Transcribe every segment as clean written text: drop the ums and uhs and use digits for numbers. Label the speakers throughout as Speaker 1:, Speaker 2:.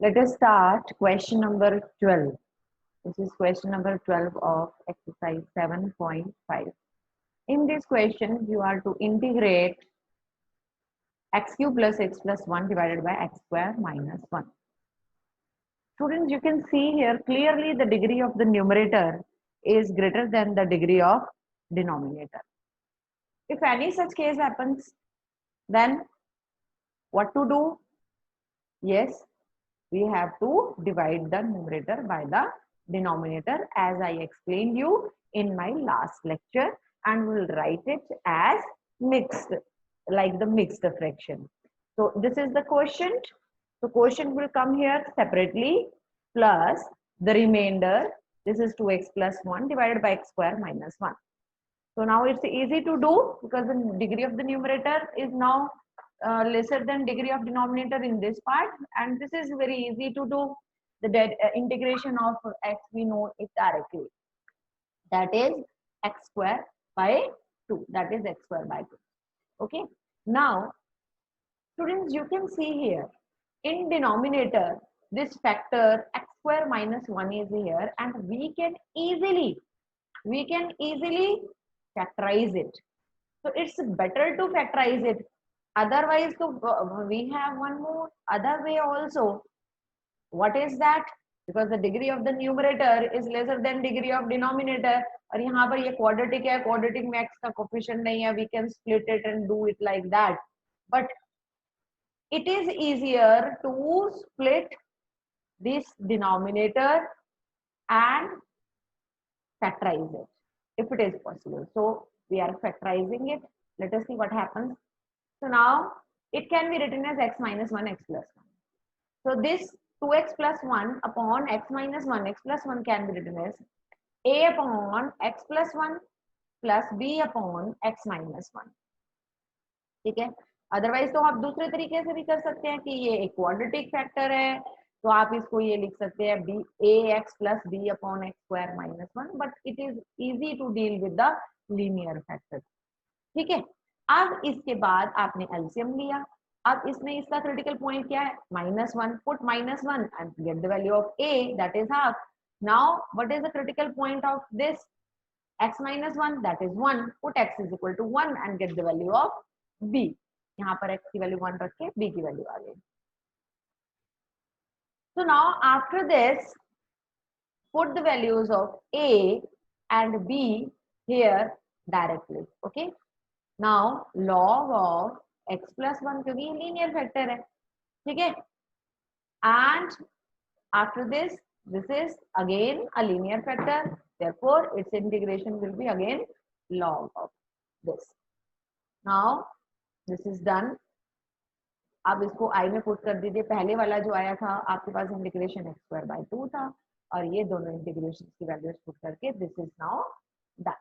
Speaker 1: Let us start question number 12. This is question number 12 of exercise 7.5. In this question, you are to integrate x cube plus x plus 1 divided by x square minus 1. Students, you can see here clearly the degree of the numerator is greater than the degree of denominator. If any such case happens, then what to do? Yes, we have to divide the numerator by the denominator as I explained you in my last lecture, and we'll write it as mixed, like the mixed fraction. So this is the quotient. So quotient will come here separately plus the remainder. This is 2x plus 1 divided by x square minus 1. So now it's easy to do because the degree of the numerator is now lesser than degree of denominator in this part, and this is very easy to do. The integration of x, we know it directly, that is x square by 2, that is x square by 2. Okay, now students, you can see here in denominator this factor x square minus 1 is here, and we can easily factorize it. So it's better to factorize it. Otherwise, we have one more other way also. What is that? Because the degree of the numerator is lesser than degree of denominator. और यहाँ पर ये quadratic है, quadratic में x का coefficient नहीं है. We can split it and do it like that. But it is easier to split this denominator and factorize it if it is possible. So we are factorizing it. Let us see what happens. So now it can be written as x minus 1 x plus 1. So this 2x plus 1 upon x minus 1 x plus 1 can be written as a upon x plus 1 plus b upon x minus 1. ठीक है, otherwise तो आप दूसरे तरीके से भी कर सकते हैं कि ये एक क्वाड्रेटिक फैक्टर है, तो आप इसको ये लिख सकते हैं b a x plus b upon x square minus 1, but it is easy to deal with the linear factor. ठीक है, अब इसके बाद आपने एलसीएम लिया. अब इसमें इसका क्रिटिकल पॉइंट क्या है? -1. Put -1 and get the value of a, that is half. Now what is the critical point of this x minus 1, that is 1. put x is equal to 1 and get the value of b. यहाँ पर x की value 1 रख के b की value आ गई. So now after this, put the values of a and b here directly. Okay, now log of x plus 1, क्योंकि ये linear factor है. ठीक है, and after this is again a linear factor, therefore its integration will be again log of this. Now this is done. अब इसको i में put कर दीजिए. पहले वाला जो आया था आपके पास इंटीग्रेशन x स्क्वायर बाय 2 था, और ये दोनों इंटीग्रेशन की वैल्यूज पुट करके this is now done.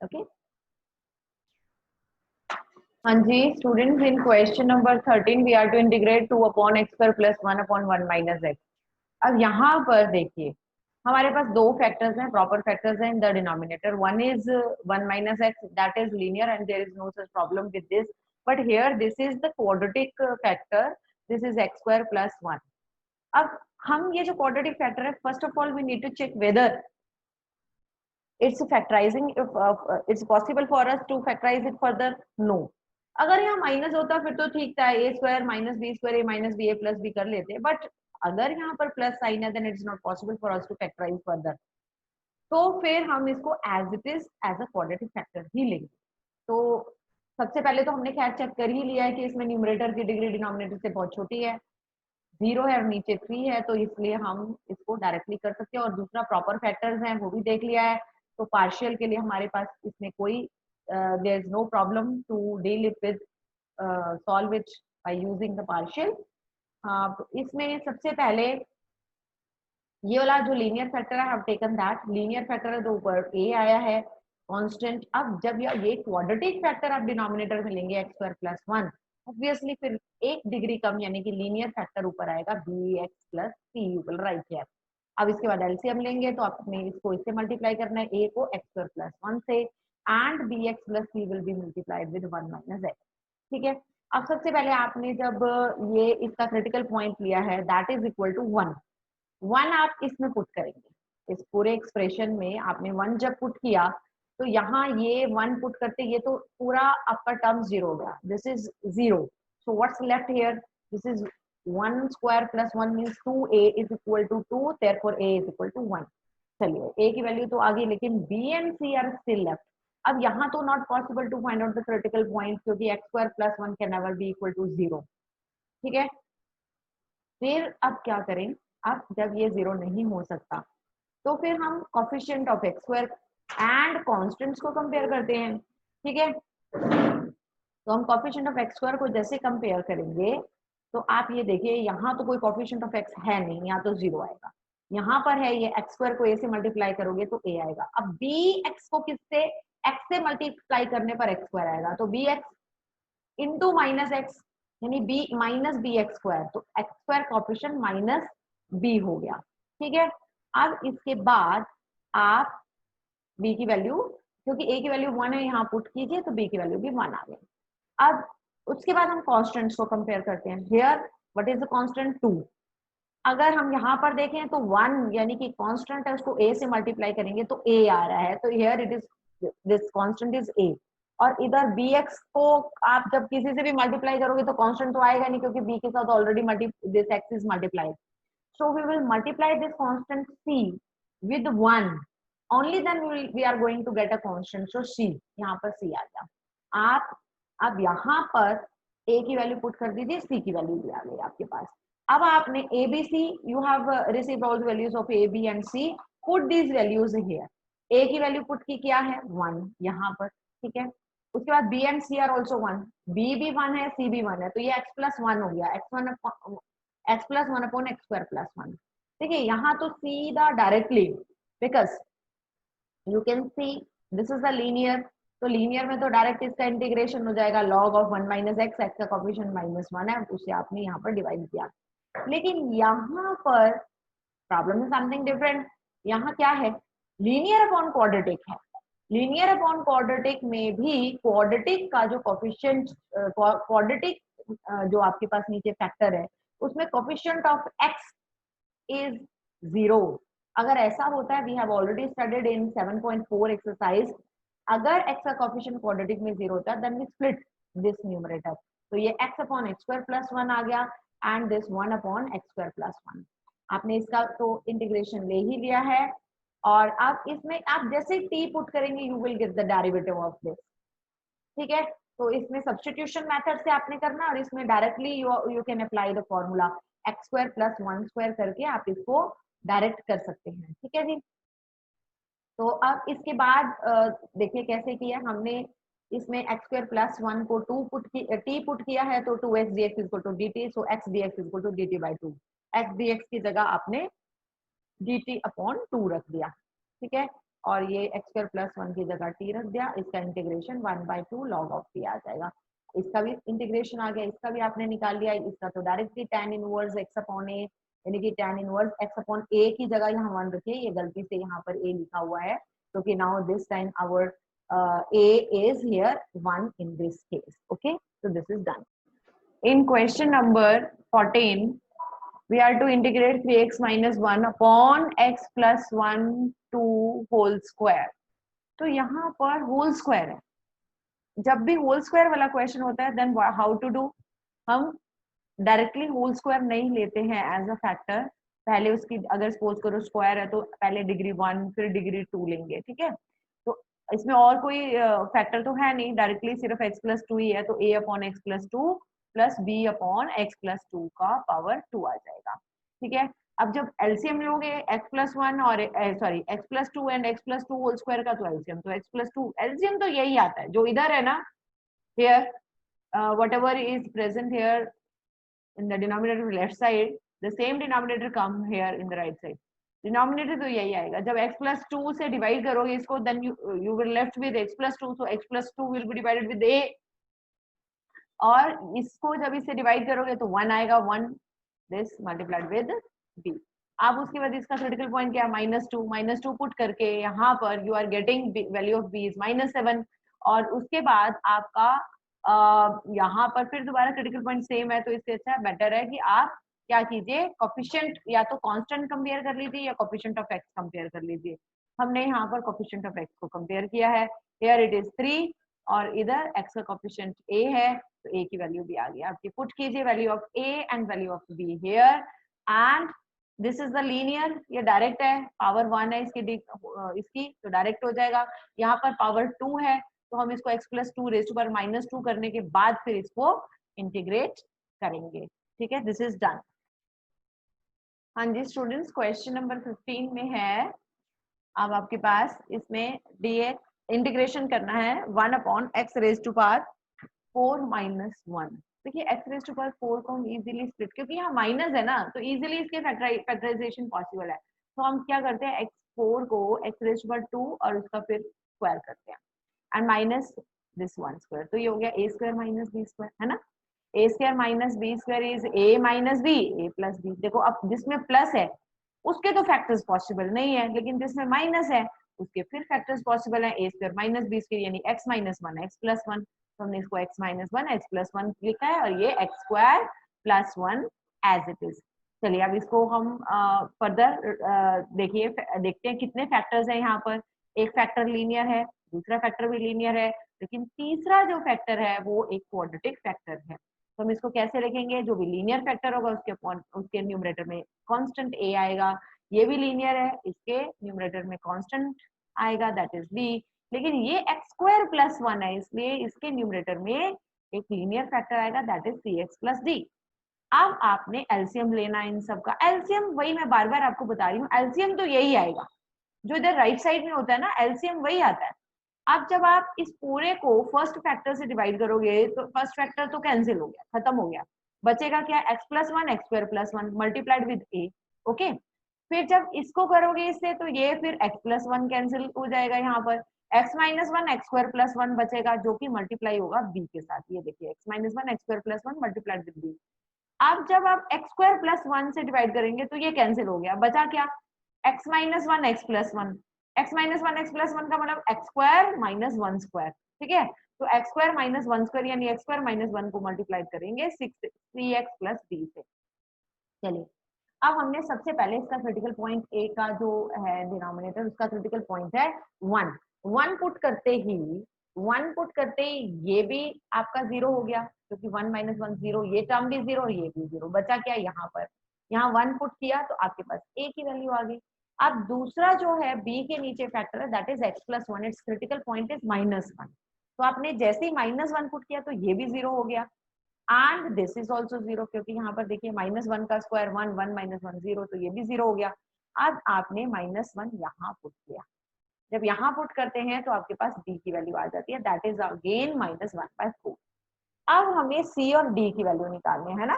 Speaker 1: Okay, हाँ जी students, in question number 13 we are to integrate 2 upon x square plus 1 upon 1 minus X. अब यहाँ पर देखिए हमारे पास दो फैक्टर्स हैं, प्रॉपर फैक्टर्स हैं in the denominator. One is 1 minus x, that is linear and there is no such problem with this. But here this is the quadratic factor, this is x square plus 1. अब हम ये जो quadratic factor है, first of all we need to check whether it's factorizing, it's possible for us to factorize it further. No, अगर यहाँ minus होता फिर तो ठीक था, ए square minus B square A minus B A plus B कर लेते. बट अगर यहाँ पर प्लस साइन है then it is not possible for us to factorize further. तो फिर हम इसको as it is as a quadratic factor ही लेंगे. तो सबसे पहले तो हमने खैर चेक कर ही लिया है कि इसमें न्यूमरेटर की डिग्री डिनोमिनेटर से बहुत छोटी है, 0 है और नीचे 3 है, तो इसलिए हम इसको डायरेक्टली कर सकते हैं. और दूसरा प्रॉपर फैक्टर्स हैं वो भी देख लिया है, तो पार्शियल के लिए हमारे पास इसमें कोई there is no problem to deal it with solve it by using the partial. इसमें सबसे पहले ये वाला जो लीनियर फैक्टर है, have taken that linear factor है, तो ऊपर a आया है कांस्टेंट. अब जब ये क्वाड्रेटिक फैक्टर आप डिनोमिनेटर में लेंगे x स्क्वायर प्लस 1, ऑब्वियसली फिर एक डिग्री कम यानी कि लीनियर फैक्टर ऊपर आएगा bx plus c, you will right here. अब इसके बाद एलसीएम लेंगे, तो आपने इसको इससे मल्टीप्लाई करना है, a को x स्क्वायर प्लस 1 से, and bx plus c will be multiplied with 1 minus x. ठीक है, अब सबसे पहले आपने जब ये इसका क्रिटिकल पॉइंट लिया है दैट इज इक्वल टू 1, 1 आप इसमें पुट करेंगे, इस पूरे एक्सप्रेशन में आपने 1 जब पुट किया तो यहाँ ये 1 पुट करते ये तो पूरा आपका टर्म 0 हो गया, this is 0, so what's left here, this is 1 square plus 1 means 2a is equal to 2, therefore a is equal to 1। चलिए a की वैल्यू तो आ गई, लेकिन b and c are still left. अब यहाँ तो not possible to find out the critical point क्योंकि x square plus 1 can never be equal to 0, ठीक है। फिर अब क्या करें, अब जब ये 0 नहीं हो सकता तो फिर हम coefficient of x square and constants को कंपेयर करते हैं, ठीक है। तो हम कोफिशिएंट ऑफ एक्स स्क्वायर को जैसे कंपेयर करेंगे तो आप ये देखिए यहाँ तो कोई कोफिशिएंट ऑफ एक्स है नहीं, यहाँ तो 0 आएगा, यहाँ पर है ये एक्स स्क्वायर को ए से मल्टीप्लाई करोगे तो ए आएगा। अब बी एक्स को किससे, एक्स से मल्टीप्लाई करने पर एक्स स्क्वायर आएगा, तो B X into minus X यानी B minus B X square, तो x square coefficient minus B हो गया, ठीक है। अब इसके बाद आप b की वैल्यू, क्योंकि a की वैल्यू 1 है यहाँ पुट कीजिए तो b की वैल्यू भी 1 आ गई। अब उसके बाद हम कांस्टेंट्स को कंपेयर करते हैं, here what is the constant 2, अगर हम यहाँ पर देखें तो 1 यानी कि कांस्टेंट है उसको a से मल्टीप्लाई करेंगे तो a आ रहा है, तो here it is this constant is a। और इधर bx को आप जब किसी से भी मल्टीप्लाई करोगे तो कांस्टेंट तो आएगा नहीं क्योंकि b के साथ already this x is multiplied, so we will multiply this constant c with 1, only then we are going to get a constant, so c, यहाँ पर c आ गया। आप अब यहाँ पर a की वैल्यू पुट कर दीजिए, c की वैल्यू भी आ गई आपके पास। अब आपने a b c, you have received all the values of a b and c, put these values here, a की वैल्यू पुट की क्या है 1 यहाँ पर, ठीक है। उसके बाद b and c are also 1, b भी 1 है c भी 1 है, तो ये x plus 1 हो गया, x plus 1 upon x square plus 1। देखिए यहाँ तो सीधा directly, because you can see this is a linear, तो लीनियर में तो डायरेक्ट इसका इंटीग्रेशन हो जाएगा log of 1 minus x, x का कोफिशिएंट -1 है, उसे आपने यहाँ पर डिवाइड किया। लेकिन यहाँ पर प्रॉब्लम इज समथिंग डिफरेंट, यहाँ क्या है, लीनियर अपॉन क्वाड्रेटिक है, लीनियर अपॉन क्वाड्रेटिक में भी क्वाड्रेटिक का जो कोफिशिएंट, क्वाड्रेटिक जो आपके पास नीचे फैक्टर है उसमें कोफिशिएंट ऑफ x इज 0। अगर ऐसा होता है, we have already studied in 7.4 exercise, अगर x का कोफिशिएंट क्वाड्रेटिक में 0 होता है then we split this numerator, तो ये x upon x square plus 1 आ गया and this 1 upon x square plus 1। आपने इसका तो इंटीग्रेशन ले ही लिया है, और अब इसमें आप जैसे t पुट करेंगे you will get the derivative of this, ठीक है। तो इसमें सब्स्टिट्यूशन मेथड से आपने करना, और इसमें directly you can apply the formula x square plus 1 square करके आप इसको डायरेक्ट कर सकते हैं, ठीक है जी। तो अब इसके बाद देखिए कैसे किया हमने, इसमें एक्स स्क्वायर प्लस 1 को 2 पुट की टी पुट किया है तो 2x dx equal to dt, so x dx equal to dt by 2, x dx की जगह आपने dt अपॉन 2 रख दिया, ठीक है। और ये एक्स स्क्वायर प्लस 1 की जगह t रख दिया, इसका इंटीग्रेशन 1/2 log ऑफ t आ जाएगा, इसका भी इंटीग्रेशन आ गया, इसका भी आपने निकाल लिया, इसका तो directly tan inverse x upon a, यानी कि tan inverse x upon a की जगह यहाँ 1 रखिए, ये गलती से यहाँ पर a लिखा हुआ है क्योंकि now this time our a is here 1 in this case, okay, so this is done। In question number 14 we are to integrate 3x minus 1 upon x plus 1 to whole square। तो यहाँ पर whole square है, जब भी whole square वाला question होता है then how to do, हम डायरेक्टली होल स्क्वायर नहीं लेते हैं एज अ फैक्टर, पहले उसकी अगर सपोज करो स्क्वायर है तो पहले डिग्री 1 फिर डिग्री 2 लेंगे, ठीक है। तो इसमें और कोई फैक्टर तो है नहीं, डायरेक्टली सिर्फ x प्लस 2 ही है, तो a upon x plus 2 plus b upon x plus 2 का पावर 2 आ जाएगा, ठीक है। अब जब एलसीएम लोगे x प्लस 1 और sorry x plus 2 and x plus 2 whole square का, तो एलसीएम तो x प्लस 2, एलसीएम तो यही आता है जो इधर है ना, here whatever is present here in the denominator left side, the same denominator come here in the right side, denominator तो यही आएगा, जब x प्लस 2 से डिवाइड करोगे इसको then you will left with x plus 2, so x plus 2 will be divided with a, और इसको जब इससे डिवाइड करोगे तो 1 आएगा, 1 दिस मल्टीप्लाइड विद b। अब उसके बाद इसका क्रिटिकल पॉइंट क्या है -2 पुट करके यहाँ पर you are getting value of b is -7, और उसके बाद आपका यहाँ पर फिर दोबारा क्रिटिकल पॉइंट सेम है, तो इससे अच्छा बेटर है कि आप क्या कीजिए, कोफिशिएंट या तो कांस्टेंट कंपेयर कर लीजिए या कोफिशिएंट ऑफ एक्स कंपेयर कर लीजिए। हमने यहाँ पर कोफिशिएंट ऑफ एक्स को कंपेयर किया है, हियर इट इज 3 और इधर एक्स का कोफिशिएंट ए है, तो ए की वैल्यू भी आ गई आपकी। पुट कीजिए value of A and value of be here, and this is the linear, ये डायरेक्ट है, पावर 1 है इसकी तो डायरेक्ट हो जाएगा। यहाँ पर पावर 2 है, तो हम इसको x plus 2 raise to power minus 2 करने के बाद फिर इसको इंटीग्रेट करेंगे। ठीक है, दिस इज डन। हाँ जी स्टूडेंट्स, क्वेश्चन नंबर 15 में है, अब आपके पास इसमें dx इंटीग्रेशन करना है 1 upon x raise to power 4 minus 1। देखिए x रेज टू पावर 4 को हम इजीली स्प्लिट, क्योंकि यहाँ माइनस है ना, तो इजीली इसके फैक्टराइजेशन पॉसिबल है। तो हम क्या करते हैं, x4 को x रेज टू पावर 2 और उसका फिर स्क्वायर करते हैं, एंड माइनस दिस 1 स्क्वायर, तो ये हो गया a square minus b square, है ना। a square minus b square is a minus b, a plus b। देखो अब जिसमें प्लस है उसके तो फैक्टर्स पॉसिबल नहीं है, लेकिन जिसमें माइनस है उसके फिर फैक्टर्स पॉसिबल है, a square minus b square यानी x माइनस 1 x प्लस 1। तो हमने इसको x माइनस 1 x प्लस 1 लिखा है, और ये x square plus 1 as it is. चलिए अब इसको हम फर्दर देखते हैं कितने फैक्टर्स है यहाँ पर। एक फैक्टर लीनियर है, दूसरा फैक्टर भी लीनियर है, लेकिन तीसरा जो फैक्टर है वो एक क्वाड्रेटिक फैक्टर है। तो हम इसको कैसे लिखेंगे, जो भी लीनियर फैक्टर होगा उसके न्यूमरेटर में कांस्टेंट a आएगा, ये भी लीनियर है, इसके न्यूमरेटर में कांस्टेंट आएगा दैट इज b, लेकिन ये x स्क्वायर प्लस 1 है, इसलिए इसके न्यूमरेटर में एक लीनियर फैक्टर आएगा that is cx plus d। अब आपने एलसीएम लेना है इन सब का। एलसीएम वही मैं बार बार आपको बता रही हूँ, एलसीएम तो यही आएगा जो इधर राइट साइड में होता है ना, एलसीएम वही आता है। अब जब आप इस पूरे को फर्स्ट फैक्टर से डिवाइड करोगे तो फर्स्ट फैक्टर तो कैंसिल हो गया, खत्म हो गया, बचेगा क्या, x plus 1 x square plus 1 multiplied with a। Okay, फिर जब इसको करोगे इससे तो ये फिर x प्लस 1 कैंसिल हो जाएगा, यहाँ पर x minus 1 x square plus 1 बचेगा, जो कि मल्टीप्लाई होगा b के साथ। ये देखिए x minus 1 x square plus 1 multiplied with b। अब जब आप एक्स स्क्वायर प्लस 1 से डिवाइड करेंगे तो ये कैंसिल हो गया, बचा क्या, x minus 1 x plus 1, x minus 1 x plus 1 का मतलब एक्स स्क्वायर माइनस 1 स्क्वायर। ठीक है, तो एक्स स्क्वायर माइनस 1 स्क्वायर यानी एक्स स्क्वायर माइनस 1 को मल्टीप्लाई करेंगे 3x प्लस b से। चलिए अब हमने सबसे पहले इसका क्रिटिकल पॉइंट a का जो है डिनोमिनेटर, उसका क्रिटिकल पॉइंट है 1। 1 पुट करते ही ये भी आपका 0 हो गया, क्योंकि 1 माइनस 1 0, ये टर्म भी 0 और ये भी 0, बचा क्या, यहाँ पर यहाँ 1 पुट किया तो आपके पास a की वैल्यू आ गई। अब दूसरा जो है b के नीचे फैक्टर है that is x plus 1, it's critical point is minus 1। तो आपने जैसे ही माइनस 1 पुट किया तो ये भी 0 हो गया, एंड दिस इज ऑल्सो 0, क्योंकि यहाँ पर देखिए माइनस 1 का स्क्वायर 1, 1 माइनस 1 0, तो ये भी 0 हो गया। अब आपने माइनस 1 यहाँ पुट किया, जब यहाँ पुट करते हैं तो आपके पास b की वैल्यू आ जाती है दैट इज अगेन माइनस 1/4। अब हमें c और d की वैल्यू निकालनी है ना,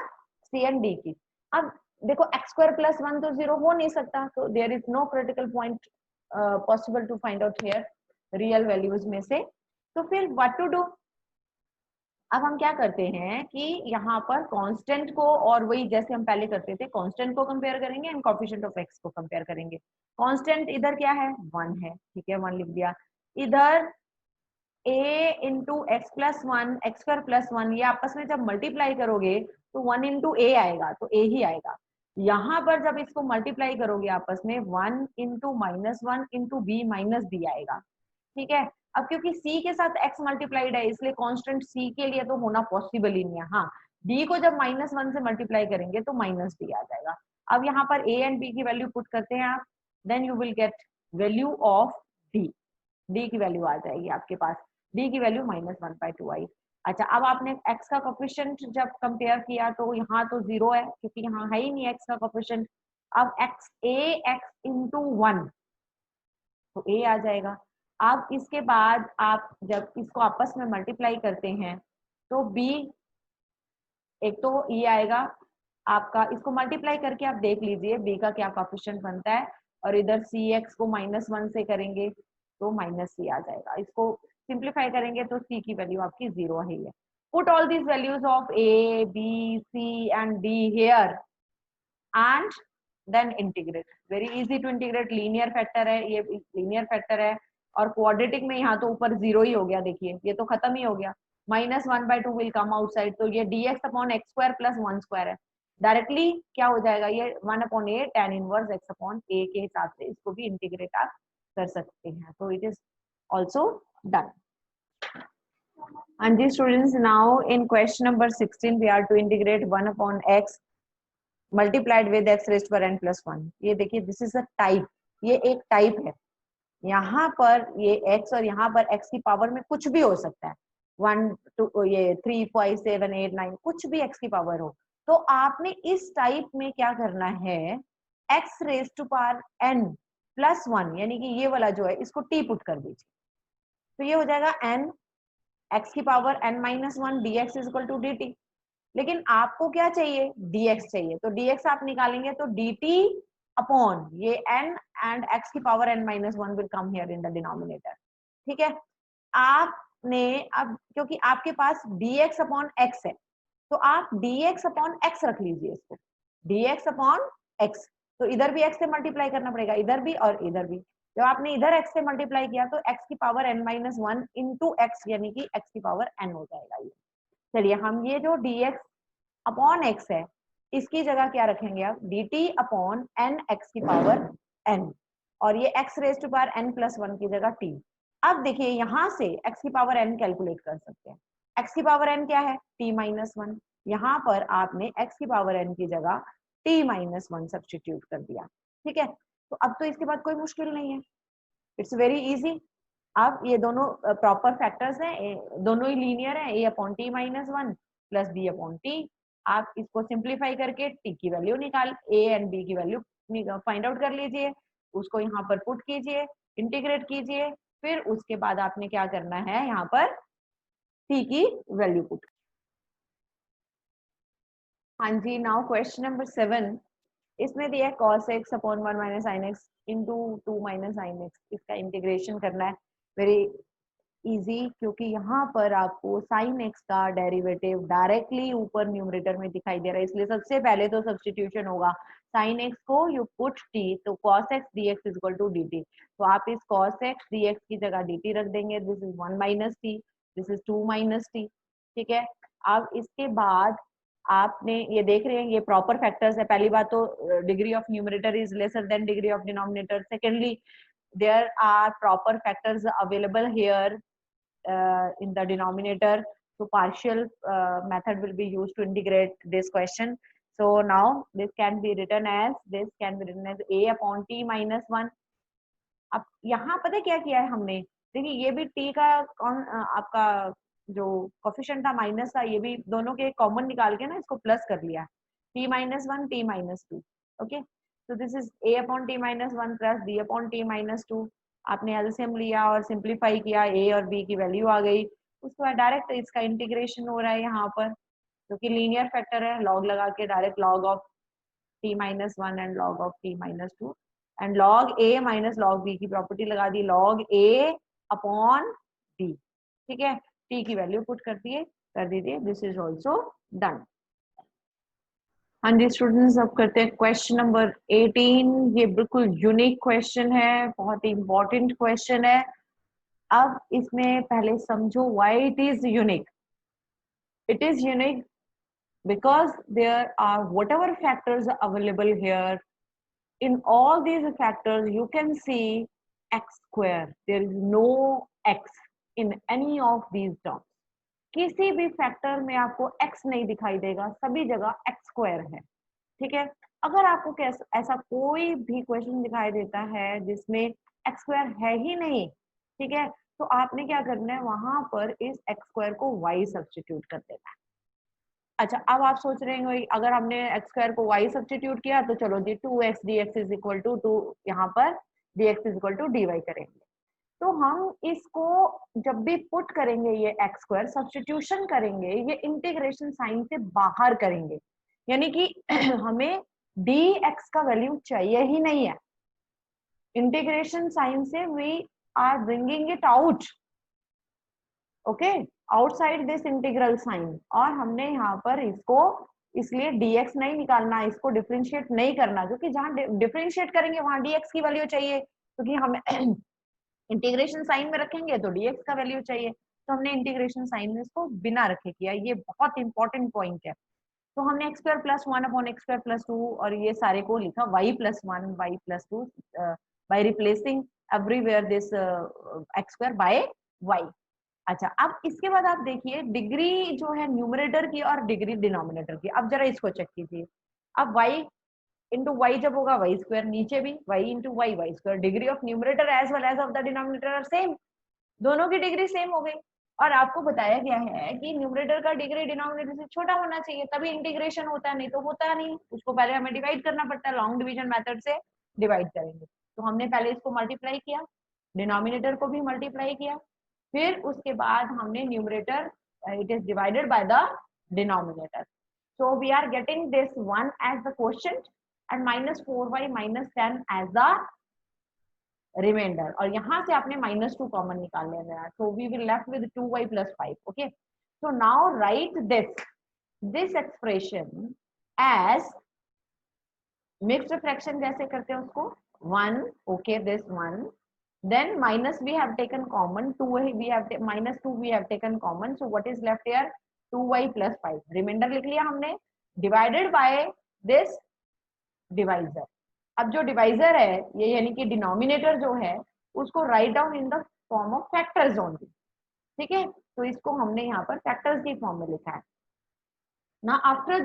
Speaker 1: c एंड d की। अब देखो x स्क्वायर प्लस 1 तो 0 हो नहीं सकता, तो there is no critical point possible to find out here real values में से। तो फिर व्हाट टू डू, अब हम क्या करते हैं कि यहाँ पर कांस्टेंट को, और वही जैसे हम पहले करते थे, कांस्टेंट को कंपेयर करेंगे एंड कोएफिशिएंट ऑफ x को कंपेयर करेंगे। कांस्टेंट इधर क्या है, 1 है, ठीक है 1 लिख दिया। इधर a into x plus 1 x square plus 1, ये आपस में जब मल्टीप्लाई करोगे तो 1 इंटू a आएगा, तो a ही आएगा। यहाँ पर जब इसको मल्टीप्लाई करोगे आपस में 1 into minus 1 into b minus b आएगा। ठीक है, अब क्योंकि c के साथ x मल्टीप्लाइड है इसलिए कांस्टेंट c के लिए तो होना पॉसिबल ही नहीं है। हाँ, d को जब माइनस 1 से मल्टीप्लाई करेंगे तो माइनस d आ जाएगा। अब यहाँ पर a एंड b की वैल्यू पुट करते हैं आप, then you will get value of d, d की वैल्यू आ जाएगी आपके पास, d की वैल्यू माइनस 1/2 आई। अच्छा, अब आपने x का कोफिशिएंट जब कंपेयर किया तो यहाँ तो 0 है, क्योंकि यहाँ है ही नहीं x का कोफिशिएंट। अब x इंटू 1 तो a आ जाएगा। अब इसके बाद आप जब इसको आपस में मल्टीप्लाई करते हैं तो b, एक तो ये आएगा आपका, इसको मल्टीप्लाई करके आप देख लीजिए b का क्या कोफिशिएंट बनता है, और इधर cx को माइनस 1 से करेंगे तो माइनस c आ जाएगा। इसको सिंप्लीफाई करेंगे तो c की वैल्यू आपकी 0 है। Put all these values of a b c and d here and then integrate, very easy to integrate. Linear factor है, ये लीनियर फैक्टर है, और क्वाड्रेटिक में यहाँ तो ऊपर 0 ही हो गया, देखिए ये तो खत्म ही हो गया। -1/2 विल कम आउटसाइड, तो ये dx upon x square plus 1 square है, डायरेक्टली क्या हो जाएगा, ये 1/a tan inverse x upon a के हिसाब से इसको भी इंटीग्रेट आप कर सकते हैं, तो it is also done. And students, now in question number 16 we are to integrate 1 upon x multiplied with x raised to power n plus 1। ये देखिए दिस इज अ टाइप, ये एक टाइप है, यहाँ पर ये x और यहाँ पर x की पावर में कुछ भी हो सकता है, 1 2 ये 3 5 7 8 9 कुछ भी x की पावर हो, तो आपने इस टाइप में क्या करना है, x raise to power n plus 1 यानी कि ये वाला जो है इसको t पुट कर दीजिए, तो ये हो जाएगा n x की power n minus 1 dx is equal to dt। लेकिन आपको क्या चाहिए, dx चाहिए, तो dx आप निकालेंगे तो dt अपॉन ये n एंड x की power n minus 1 will come here in the denominator. ठीक है, आपने अब क्योंकि आपके पास dx अपॉन x है, तो आप dx अपॉन x रख लीजिए इसको, dx अपॉन x, तो इधर भी x से मल्टीप्लाई करना पड़ेगा, इधर भी और इधर भी। जब आपने इधर x से मल्टीप्लाई किया तो x की power n minus 1 into x यानी कि x की पावर n हो जाएगा ये। चलिए हम ये जो dx अपॉन x है इसकी जगह क्या रखेंगे, अब dt अपॉन n x की पावर n, और ये x raise to power n plus 1 की जगह t। अब देखिए यहां से x की पावर n कैलकुलेट कर सकते हैं, x की पावर n क्या है, t माइनस 1, यहाँ पर आपने x की पावर n की जगह t माइनस 1 सब्सटीट्यूट कर दिया। ठीक है, तो अब तो इसके बाद कोई मुश्किल नहीं है, इट्स वेरी इजी। अब ये दोनों प्रॉपर फैक्टर्स हैं, दोनों ही लीनियर है, a upon T minus 1 plus b upon T. आप इसको सिंप्लीफाई करके t की वैल्यू निकाल, a एंड b की वैल्यू फाइंड आउट कर लीजिए, उसको यहाँ पर पुट कीजिए, इंटीग्रेट कीजिए, फिर उसके बाद आपने क्या करना है, यहाँ पर t की वैल्यू पुट। हाँ जी, नाउ क्वेश्चन नंबर 7, इसमें दिया है cos x upon 1 minus sin x into 2 minus sin x, इसका इंटीग्रेशन करना है, वेरी इजी, क्योंकि यहाँ पर आपको sin x का डेरिवेटिव डायरेक्टली ऊपर न्यूमरेटर में दिखाई दे रहा है, इसलिए सबसे पहले तो सब्स्टिट्यूशन होगा, sin x को यू पुट t, तो cos x dx is equal to dt, तो आप इस cos x dx की जगह dt रख देंगे, this is 1 minus t, this is 2 minus t। ठीक है, अब इसके बाद आपने ये देख रहे हैं ये प्रॉपर फैक्टर्स है, पहली बात तो degree of numerator is lesser than degree of denominator, secondly there are proper factors available here in the denominator, so partial method will be used to integrate this question, so now this can be written as a upon t minus 1। अब यहाँ पता क्या किया है हमने, देखिए ये भी t का आपका जो कोफिशिएंट था माइनस था, ये भी दोनों के कॉमन निकाल के ना इसको प्लस कर लिया, t minus 1 t minus 2। Okay, so this is a upon t minus 1 plus b upon t minus 2, आपने एलसीएम लिया और सिंप्लीफाई किया, a और b की वैल्यू आ गई, उसके बाद डायरेक्ट इसका इंटीग्रेशन हो रहा है यहाँ पर, क्योंकि लीनियर फैक्टर है, लॉग लगा के direct log of t minus 1 and log of t minus 2 and log a minus log b की प्रॉपर्टी लगा दी, log a अपॉन b। ठीक है, t की वैल्यू पुट कर दीजिए, दिस इज ऑल्सो डन। हाँ जी स्टूडेंट्स, अब करते हैं क्वेश्चन नंबर 18, ये बिल्कुल यूनिक क्वेश्चन है, बहुत ही इंपॉर्टेंट क्वेश्चन है। अब इसमें पहले समझो why it is unique. It is unique because there are whatever factors are available here, in all these factors you can see x square, there is no x in any of these terms, किसी भी factor में आपको x नहीं दिखाई देगा, सभी जगह x square है। ठीक है, अगर आपको ऐसा कोई भी क्वेश्चन दिखाई देता है जिसमें x स्क्वायर है ही नहीं, ठीक है, तो आपने क्या करना है, वहां पर इस x स्क्वायर को y सब्स्टिट्यूट कर देना है। अच्छा, अब आप सोच रहे हैं अगर हमने x स्क्वायर को y सब्स्टिट्यूट किया तो चलो जी 2x dx is equal to 2, यहाँ पर dx is equal to dy करेंगे, तो हम इसको जब भी पुट करेंगे ये x स्क्वायर सब्स्टिट्यूशन करेंगे, ये इंटीग्रेशन साइन से बाहर करेंगे, यानी कि हमें dx का वैल्यू चाहिए ही नहीं है, इंटीग्रेशन साइन से we are bringing it out, okay, outside this integral sign, और हमने यहाँ पर इसको इसलिए dx नहीं निकालना, इसको डिफरेंशिएट नहीं करना, क्योंकि जहां डिफरेंशिएट करेंगे वहां dx की वैल्यू चाहिए, क्योंकि हमें इंटीग्रेशन साइन में रखेंगे तो dx का वैल्यू चाहिए, तो हमने इंटीग्रेशन साइन में इसको बिना रखे किया, ये बहुत इंपॉर्टेंट पॉइंट है। तो हमने x square plus one upon x square plus two और ये सारे को लिखा y plus one y plus two by replacing everywhere this x square by y. अच्छा, अब इसके बाद आप देखिए डिग्री जो है न्यूमरेटर की और डिग्री डिनोमिनेटर की। अब जरा इसको चेक कीजिए। अब वाई इंटू वाई जब होगा वाई स्क्वायर, नीचे भी y into y y square, degree of numerator as well as of the denominator are same, दोनों की डिग्री सेम हो गई। और आपको बताया गया है कि न्यूमरेटर का डिग्री डिनोमिनेटर से छोटा होना चाहिए, तभी इंटीग्रेशन होता है, नहीं तो होता नहीं। उसको पहले हमें डिवाइड करना पड़ता है, लॉन्ग डिवीजन मेथड से डिवाइड करेंगे। तो हमने पहले इसको मल्टीप्लाई किया, डिनोमिनेटर को भी मल्टीप्लाई किया, फिर उसके बाद हमने numerator it is divided by the denominator. So we are getting this one as the quotient and minus 4y minus 10 as the remainder, और यहाँ से आपने -2 कॉमन निकाल लेना है। So we will left with 2y plus 5. Okay, so now write this expression as mixed fraction, जैसे करते हैं उसको 1. Okay, this 1, then minus we have taken common 2, we have minus 2 we have taken common, so what is left here 2y plus 5, remainder लिख लिया हमने, divided by this divisor. अब जो divisor है ये यानी कि डिनोमिनेटर जो है उसको write down in the form of factors only. ठीक है, तो इसको हमने यहाँ पर फैक्टर्स की फॉर्म में लिखा है। ना after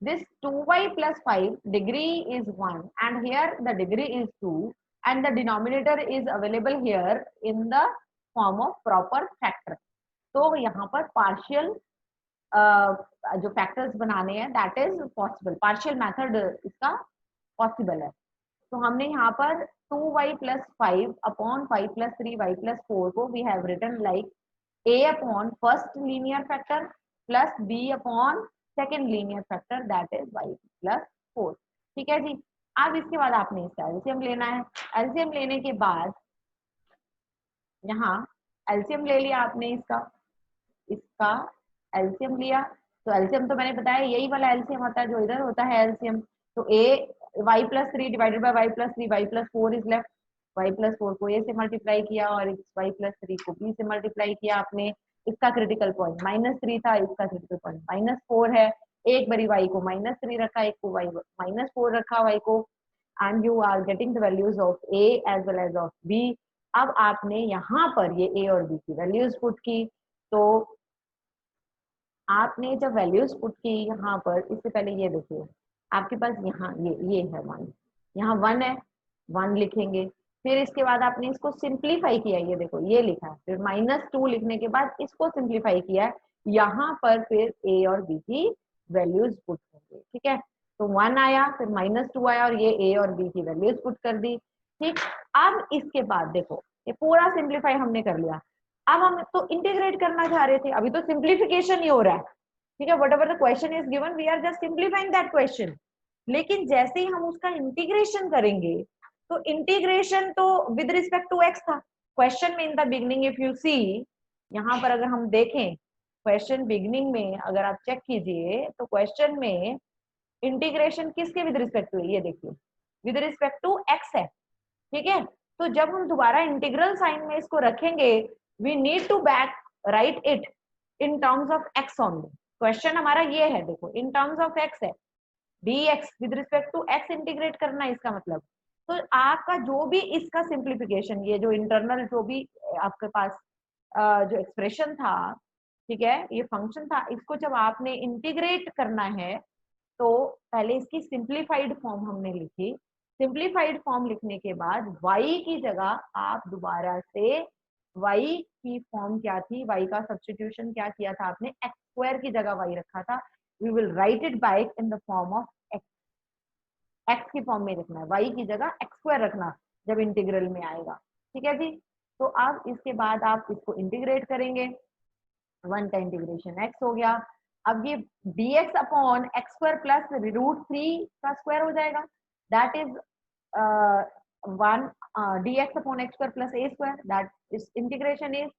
Speaker 1: this 2y plus 5 degree is 1 and here the degree is 2 and the denominator is available here in the form of proper factor। तो यहाँ पर पार्शियल जो फैक्टर्स बनाने हैं that is possible, partial method इसका पॉसिबल है। तो हमने यहाँ पर 2y plus 5 upon 5 plus 3y plus 4 को we have written like a upon first linear factor plus b upon second linear factor that is y plus 4। ठीक है जी। अब इसके बाद आपने इसका एलसीएम लेना है। एलसीएम लेने के बाद यहाँ एलसीएम ले लिया आपने, इसका एलसीएम लिया। तो एलसीएम तो मैंने बताया यही वाला एलसीएम होता है जो इधर होता है एलसीएम। तो a y plus 3 divided by y plus 3, y plus 4 is left. y plus 4 को a से मल्टीप्लाई किया और y प्लस 3 को b से मल्टीप्लाई किया आपने। इसका क्रिटिकल पॉइंट -3 था, इसका क्रिटिकल पॉइंट -4 है। एक बारी y को -3 रखा, एक को y -4 रखा y को, and you are getting the values of a as well as of b। अब आपने यहाँ पर ये a और b की वैल्यूज पुट की। तो आपने जब वैल्यूज पुट की यहाँ पर, इससे पहले ये देखिए आपके पास यहाँ ये है 1, यहाँ 1 है, 1 लिखेंगे। फिर इसके बाद आपने इसको सिंप्लीफाई किया, ये देखो ये लिखा है। फिर -2 लिखने के बाद इसको सिंप्लीफाई किया है, यहाँ पर फिर a और b की वैल्यूज पुट होंगे। ठीक है, तो 1 आया, फिर -2 आया और ये a और b की वैल्यूज पुट कर दी। ठीक, अब इसके बाद देखो ये पूरा सिंप्लीफाई हमने कर लिया। अब हम तो इंटीग्रेट करना चाह रहे थे, अभी तो सिंप्लीफिकेशन ही हो रहा है। ठीक है, whatever the question is given we are just simplifying that question. लेकिन जैसे ही हम उसका इंटीग्रेशन करेंगे, तो इंटीग्रेशन तो विद रिस्पेक्ट टू एक्स था क्वेश्चन में। In the beginning if you see, यहाँ पर अगर हम देखें क्वेश्चन बिगनिंग में अगर आप चेक कीजिए तो क्वेश्चन में इंटीग्रेशन किसके विद रिस्पेक्ट टू, ये देखिए विद रिस्पेक्ट टू एक्स है। ठीक है, तो जब हम दोबारा इंटीग्रल साइन में इसको रखेंगे we need to back write it in terms of x only. Question हमारा ये है, देखो इन टर्म्स ऑफ एक्स है, dx with respect to x integrate करना है इसका मतलब। तो आपका जो भी इसका सिंप्लीफिकेशन, ये जो इंटरनल जो भी आपके पास जो एक्सप्रेशन था, ठीक है, ये फंक्शन था, इसको जब आपने इंटीग्रेट करना है तो पहले इसकी सिंप्लीफाइड फॉर्म हमने लिखी। सिंप्लीफाइड फॉर्म लिखने के बाद y की जगह आप दोबारा से y की फॉर्म क्या थी, y का सब्स्टिट्यूशन क्या किया था आपने, एक्स स्क्वायर की जगह y रखा था। We will write it back in the form of x, x की फॉर्म में रखना है, y की जगह एक्स स्क्वायर रखना जब इंटीग्रल में आएगा। ठीक है जी। तो अब इसके बाद आप इसको इंटीग्रेट करेंगे, 1 का इंटीग्रेशन x हो गया। अब ये dx upon x square plus √3 का स्क्वायर हो जाएगा, that is 1 dx upon x square plus a square, that is integration is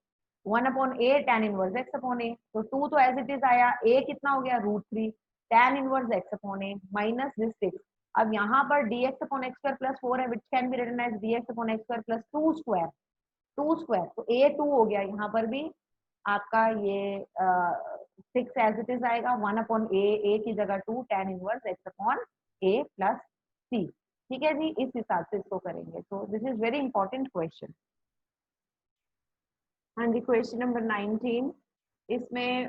Speaker 1: 1 upon a tan inverse x upon a। तो 2 तो एज इट इज आया, a कितना हो गया √3 tan inverse x upon a minus this 6। अब यहाँ पर dx upon x square plus 4 है which can be written as dx upon x square plus 2 square, 2 square, तो a 2 हो गया यहाँ पर भी आपका ये 6 एज इट इज आएगा, 1/a, a की जगह 2 tan inverse x/a plus c। ठीक है जी, इस हिसाब से इसको करेंगे। तो this is very important question. हाँ जी, क्वेश्चन नंबर 19, इसमें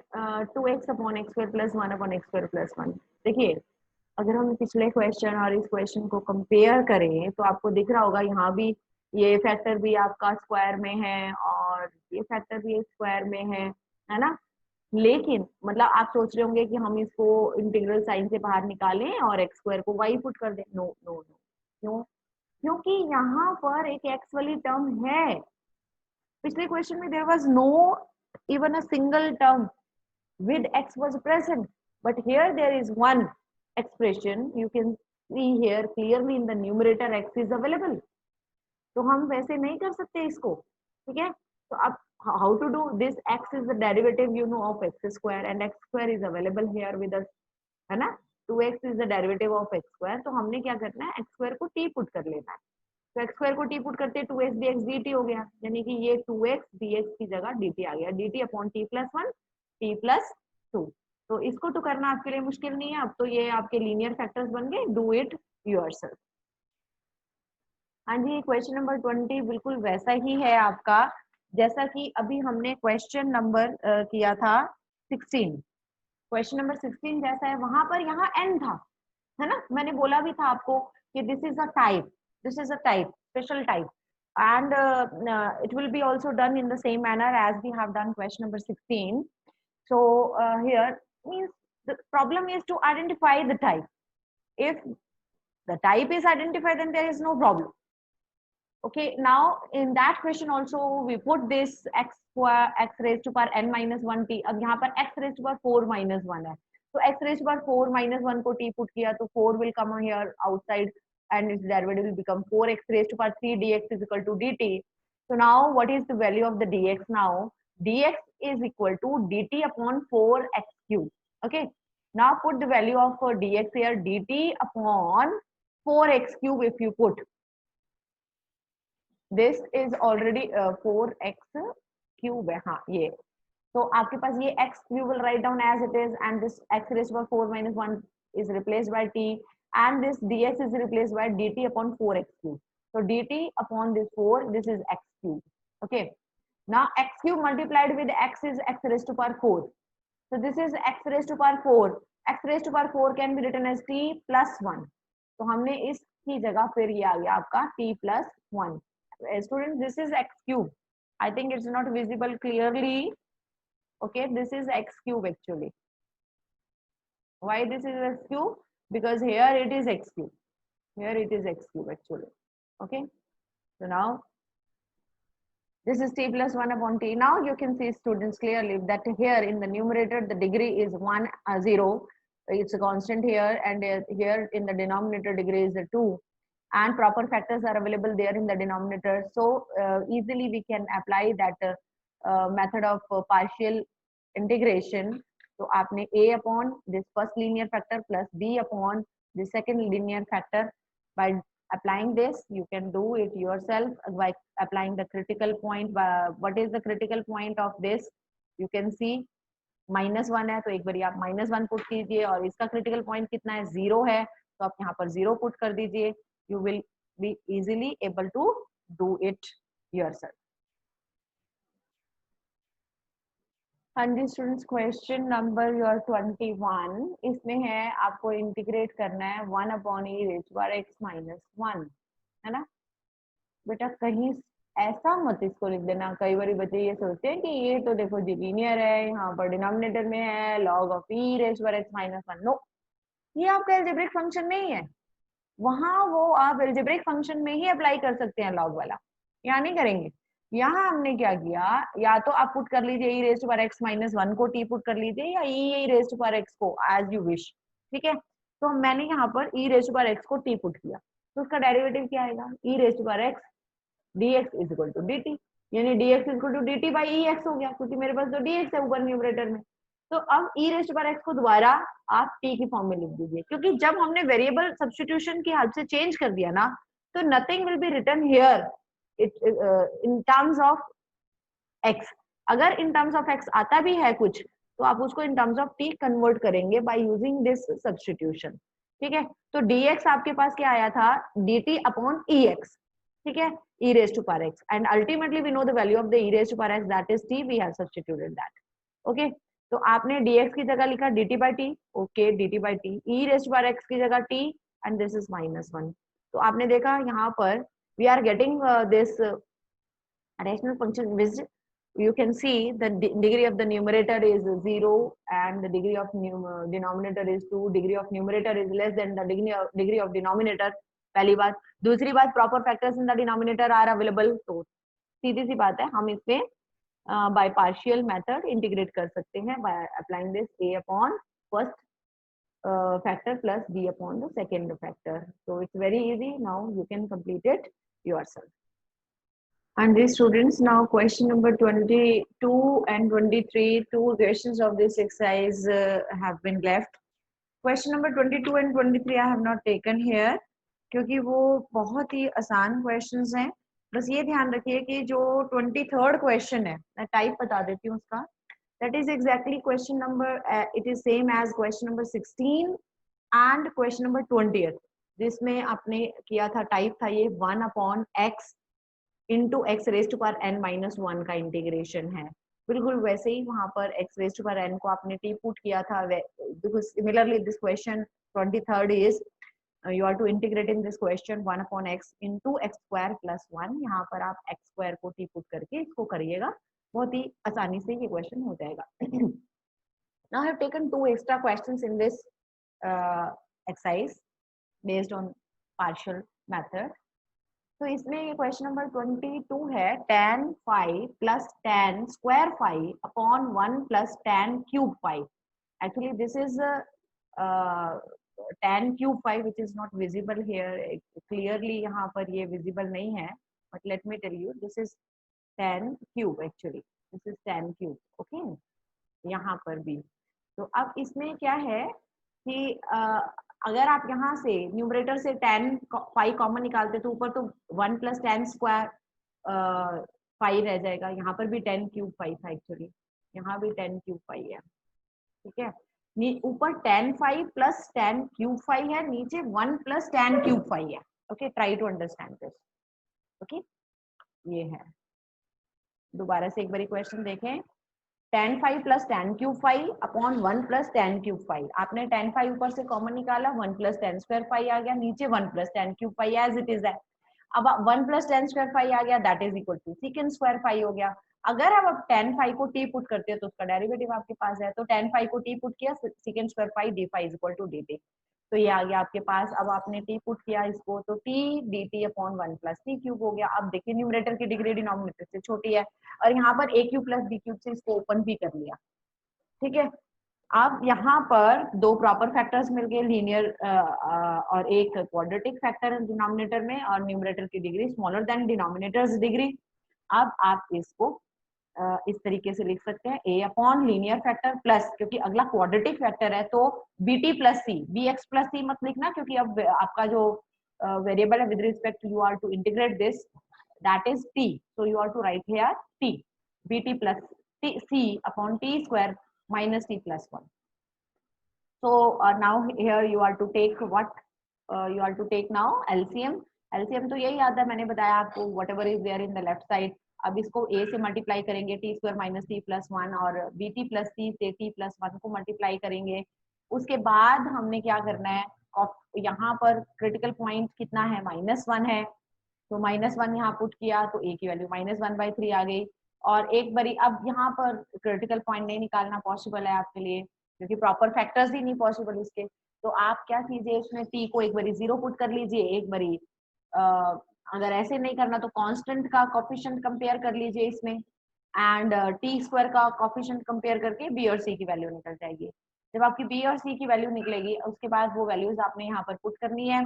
Speaker 1: 2x/x² प्लस 1/x² प्लस 1। देखिए, अगर हम पिछले क्वेश्चन और इस क्वेश्चन को कंपेयर करें तो आपको दिख रहा होगा यहाँ भी ये फैक्टर भी आपका स्क्वायर में है और ये फैक्टर भी स्क्वायर में है ना। लेकिन मतलब आप सोच रहे होंगे कि हम इसको इंटीग्रल साइन से बाहर निकालें और एक्स स्क्वायर को वाई पुट कर दें। नो नो नो, क्यों? क्योंकि यहाँ पर एक एक्स वाली टर्म है। पिछले क्वेश्चन में there was no even a single term with x was present, but here there is one expression. You can see here clearly in the numerator x is available. तो हम वैसे नहीं कर सकते इसको, ठीक है। तो अब how to do this? X is the derivative you know of x square and x square is available here with us, है ना। 2x is the derivative of x square, तो हमने क्या करना है, x square को t पुट कर लेना है। तो x स्क्वायर को t पुट करते 2x dx dt हो गया, यानी कि ये 2x dx की जगह dt आ गया, dt upon t plus 1 t plus 2। तो इसको तो करना आपके लिए मुश्किल नहीं है, अब तो ये आपके लीनियर फैक्टर्स बन गए, डू इट योरसेल्फ। हाँ जी, क्वेश्चन नंबर 20 बिल्कुल वैसा ही है आपका जैसा कि अभी हमने क्वेश्चन नंबर किया था 16। क्वेश्चन नंबर 16 जैसा है, वहां पर यहाँ n था, है ना। मैंने बोला भी था आपको कि this is a type, this is a type, special type, and it will be also done in the same manner as we have done question number 16. So here means the problem is to identify the type. If the type is identified, then there is no problem. Okay, now in that question also we put this x square x raised to power n minus 1 t। अब यहाँ पर x raised to power 4 minus 1 है, तो x raised to power 4 minus 1 को t put किया तो 4 will come here outside and its derivative will become 4x raised to power 3 dx is equal to dt. So now what is the value of the dx now? Dx is equal to dt upon 4x cube. Okay, now put the value of dx here, dt upon 4x cube if you put, this is already 4x cube है, हाँ ये। तो आपके पास ये x we will write down as it is, and this x raised to power 4 minus 1 is replaced by t, and this dx is replaced by dt upon 4x cube. So dt upon this 4, this is x cube. Okay, now x cube multiplied with x is x raised to power 4. So this is x raised to power 4. X raised to power 4 can be written as t plus 1. तो हमने इसकी जगह फिर ये आ गया आपका t plus 1. Students, this is x cube. I think it's not visible clearly. Okay, this is x cube actually. Why this is x cube? Because here it is x cube. Here it is x cube actually. Okay, so now this is t plus 1 upon t. Now you can see, students, clearly that here in the numerator the degree is 1 0. It's a constant here, and here in the denominator degree is 2, and proper factors are available there in the denominator. So easily we can apply that method of partial integration. So आपने a upon this first linear factor plus b upon the second linear factor. By applying this, you can do it yourself by applying the critical point. What is the critical point of this? You can see -1 है, तो एक बार आप -1 put कीजिए, और इसका critical point कितना है, 0 है, तो आप यहाँ पर 0 पुट कर दीजिए। You will be easily able to do it yourself. हाँ जी स्टूडेंट्स, क्वेश्चन नंबर योर 21, इसमें है आपको इंटीग्रेट करना है 1 upon e raise to power x minus 1, है ना। बेटा कहीं ऐसा मत इसको लिख देना, कई बार बच्चे ये सोचते हैं कि ये तो देखो जी लीनियर है, यहाँ पर डिनोमिनेटर में है log of e raise to power x minus 1। No, ये आपका एल्जेब्रिक फंक्शन नहीं है, वहां वो आप एल्जेब्रिक फंक्शन में ही अप्लाई कर सकते हैं लॉग वाला, यहाँ नहीं करेंगे। यहाँ हमने क्या किया, या तो आप पुट कर लीजिए e raise to power x minus 1 को t पुट कर लीजिए, या e raise to power x को, एज यू विश, ठीक है। तो मैंने यहाँ पर e raise to power x को t पुट किया, तो उसका डेरिवेटिव क्या आएगा, e raise to power x dx is equal to dt, यानी dx is equal to dt by ex हो गया, क्योंकि मेरे पास तो dx है ऊपर न्यूमरेटर में। तो अब e raise to power x को दोबारा आप t की फॉर्म में लिख दीजिए, क्योंकि जब हमने वेरिएबल सब्स्टिट्यूशन की हेल्प से चेंज कर दिया ना, तो nothing will be written here in terms of x, अगर इन टर्म्स ऑफ एक्स आता भी है कुछ तो आप उसको इन टर्म्स ऑफ टी कन्वर्ट करेंगे बाय यूजिंग दिस सब्स्टिट्यूशन, ठीक है। तो dx आपके पास क्या आया था, dt अपॉन ex, ठीक है, e raised to power x, and ultimately we know the value of the e raised to power x, that is t, we have substituted that, okay। तो आपने dx की जगह लिखा dt by t, okay, dt by t, e raised to power x की जगह t, and this is -1। तो आपने देखा यहाँ पर we are getting this rational function which you can see the degree of the numerator is 0 and the degree of denominator is 2, degree of numerator is less than the degree of denominator, पहली बात। दूसरी बात proper factors in the denominator are available, तो सीधी सी बात है हम इसमें by partial method integrate कर सकते हैं by applying this a upon first factor plus b upon the second factor, so it's very easy, now you can complete it yourself। And these students, now question number 22 and 23, two questions of this exercise have been left. Question number 22 and 23 I have not taken here क्योंकि वो बहुत ही आसान questions हैं। बस ये ध्यान रखिए कि जो 23rd question है, मैं टाइप बता देती हूँ उसका, that is exactly question number it is same as question number 16 and question number 20th, जिसमें आपने किया था टाइप था ये 1 upon x into x raise to power n minus one का इंटीग्रेशन है, बिल्कुल वैसे ही वहां पर x raise to power n को आपने टी पुट किया था। Similarly this question 23rd is you are to integrate in this question 1 upon x into x square plus 1, यहाँ पर आप x square को टी पुट करके इसको करिएगा, बहुत ही आसानी से ये क्वेश्चन हो जाएगा। Now I have taken 2 extra questions in this exercise based on partial method। तो इसमें ये क्वेश्चन नंबर 22 है tan phi plus tan square phi upon 1 plus tan cube phi। Actually this is tan cube phi which is not visible here clearly, यहाँ पर ये visible नहीं है, but let me tell you this is tan cube, actually this is tan cube, okay, यहाँ पर भी। तो अब इसमें क्या है कि अगर आप यहाँ से न्यूमरेटर से tan फाई कॉमन निकालते तो ऊपर तो 1 प्लस tan स्क्वायर फाई रह जाएगा, यहाँ पर भी tan क्यूब फाई था, एक्चुअली यहाँ भी tan क्यूब फाई है, ठीक है। ऊपर tan phi plus tan cube phi है, नीचे 1 प्लस tan क्यूब फाई है, okay, try to understand this, okay. ये है, दोबारा से एक बारी क्वेश्चन देखें, tan phi plus tan cube phi upon 1 plus tan cube phi, आपने tan फाई ऊपर से कॉमन निकाला, 1 प्लस tan स्क्वायर फाई आ गया, नीचे 1 plus tan cube phi as it is है। अब 1 प्लस tan स्क्वायर फाई आ गया, that is equal to secant square phi हो गया। अगर आप अब tan फाई को t पुट करते हो तो उसका डेरिवेटिव आपके पास है, तो tan फाई को t पुट किया, secant square phi d phi is equal to dt, तो ये आ गया आपके पास। अब आपने t पुट किया इसको, तो t dt upon 1 plus t cube हो गया। अब देखिए न्यूमरेटर की डिग्री डिनोमिनेटर से छोटी है, और यहाँ पर a cube plus b cube से इसको ओपन भी कर लिया, ठीक है। अब यहाँ पर दो प्रॉपर फैक्टर्स मिल गए, लीनियर और एक क्वाड्रेटिक फैक्टर है डिनोमिनेटर में, और न्यूमरेटर की degree smaller than denominators degree. अब आप इसको इस तरीके से लिख सकते हैं, a upon linear factor plus, क्योंकि अगला क्वाड्रेटिक फैक्टर है तो bt plus c, bx plus c मत लिखना, क्योंकि अब आपका जो वेरिएबल है with respect you are to integrate this, that is t, so you are to write here t, bt plus t, c upon t square minus t plus 1। So now here you are to take what you are to take now LCM। LCM तो यही आता है, मैंने बताया आपको, whatever is there in the left side। अब इसको a से मल्टीप्लाई करेंगे t square minus t plus 1, और bt प्लस c से t प्लस 1 को मल्टीप्लाई करेंगे। उसके बाद हमने क्या करना है, यहाँ पर क्रिटिकल पॉइंट कितना है, -1 है, तो -1 यहाँ पुट किया तो a की वैल्यू -1/3 आ गई। और एक बारी अब यहाँ पर क्रिटिकल पॉइंट नहीं निकालना पॉसिबल है आपके लिए, क्योंकि प्रॉपर फैक्टर्स ही नहीं पॉसिबल इसके, तो आप क्या कीजिए, इसमें t को एक बारी 0 पुट कर लीजिए, एक बारी अगर ऐसे नहीं करना तो कांस्टेंट का कोफिशिएंट कंपेयर कर लीजिए इसमें, एंड t स्क्वायर का कोफिशिएंट कंपेयर करके b और c की वैल्यू निकल जाएगी। जब आपकी b और c की वैल्यू निकलेगी, उसके बाद वो वैल्यूज आपने यहाँ पर पुट करनी है।